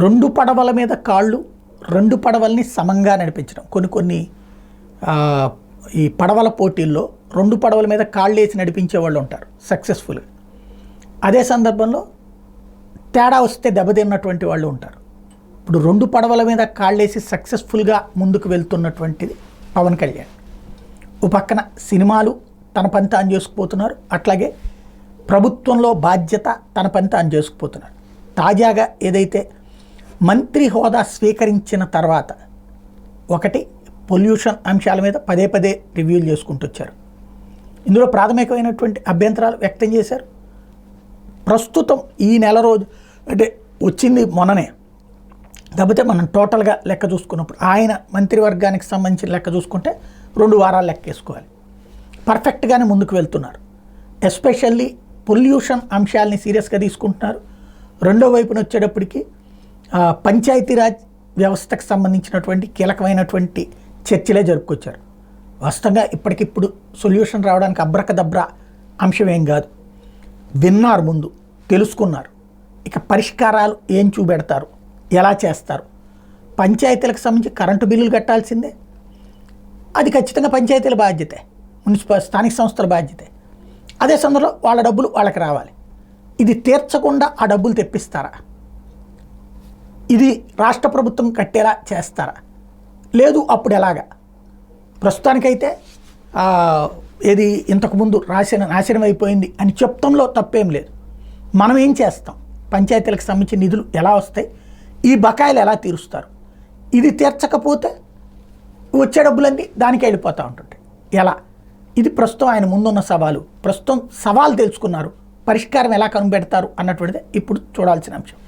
రెండు పడవల మీద కాళ్ళు, రెండు పడవల్ని సమంగా నడిపించడం. కొన్ని ఈ పడవల పోటీల్లో రెండు పడవల మీద కాళ్ళు వేసి నడిపించే వాళ్ళు ఉంటారు సక్సెస్ఫుల్గా. అదే సందర్భంలో తేడా వస్తే దెబ్బతిన్నటువంటి వాళ్ళు ఉంటారు. ఇప్పుడు రెండు పడవల మీద కాళ్ళేసి సక్సెస్ఫుల్గా ముందుకు వెళ్తున్నటువంటిది పవన్ కళ్యాణ్. ఓ పక్కన సినిమాలు తన పని తాను చేసుకుపోతున్నారు, అట్లాగే ప్రభుత్వంలో బాధ్యత తన పని తాను చేసుకుపోతున్నారు. తాజాగా ఏదైతే మంత్రి హోదా స్వీకరించిన తర్వాత ఒకటి పొల్యూషన్ అంశాల మీద పదే పదే రివ్యూలు చేసుకుంటూ వచ్చారు. ఇందులో ప్రాథమికమైనటువంటి అభ్యంతరాలు వ్యక్తం చేశారు. ప్రస్తుతం ఈ నెల రోజు అంటే వచ్చింది మొన్ననే, కాకపోతే మనం టోటల్గా లెక్క చూసుకున్నప్పుడు ఆయన మంత్రివర్గానికి సంబంధించిన లెక్క చూసుకుంటే 2 వారాలు లెక్క వేసుకోవాలి. పర్ఫెక్ట్గానే ముందుకు వెళ్తున్నారు. ఎస్పెషల్లీ పొల్యూషన్ అంశాలని సీరియస్గా తీసుకుంటున్నారు. రెండో వైపున వచ్చేటప్పటికి పంచాయతీరాజ్ వ్యవస్థకు సంబంధించినటువంటి కీలకమైనటువంటి చర్చలే జరుపుకొచ్చారు. వాస్తవంగా ఇప్పటికిప్పుడు సొల్యూషన్ రావడానికి అబ్రకదబ్రా అంశం ఏం కాదు. విన్నారు, ముందు తెలుసుకున్నారు. ఇక పరిష్కారాలు ఏం చూపెడతారు, ఎలా చేస్తారు. పంచాయతీలకు సంబంధించి కరెంటు బిల్లులు కట్టాల్సిందే, అది ఖచ్చితంగా పంచాయతీల బాధ్యతే, స్థానిక సంస్థల బాధ్యతే. అదే సందర్భంలో వాళ్ళ డబ్బులు వాళ్ళకి రావాలి. ఇది తీర్చకుండా ఆ డబ్బులు తెప్పిస్తారా, ఇది రాష్ట్ర ప్రభుత్వం కట్టేలా చేస్తారా, లేదు అప్పుడు ఎలాగా? ప్రస్తుతానికైతే ఏది ఇంతకుముందు నాశనం అయిపోయింది అని చెప్తంలో తప్పేం లేదు. మనం ఏం చేస్తాం, పంచాయతీలకు సంబంధించిన నిధులు ఎలా వస్తాయి, ఈ బకాయిలు ఎలా తీరుస్తారు, ఇది తీర్చకపోతే వచ్చే డబ్బులన్నీ దానికి వెళ్ళిపోతూ ఉంటుంటాయి. ఎలా? ఇది ప్రస్తుతం ఆయన ముందున్న సవాలు. ప్రస్తుతం సవాలు తెలుసుకున్నారు, పరిష్కారం ఎలా కనిపెడతారు అన్నటువంటిదే ఇప్పుడు చూడాల్సిన అంశం.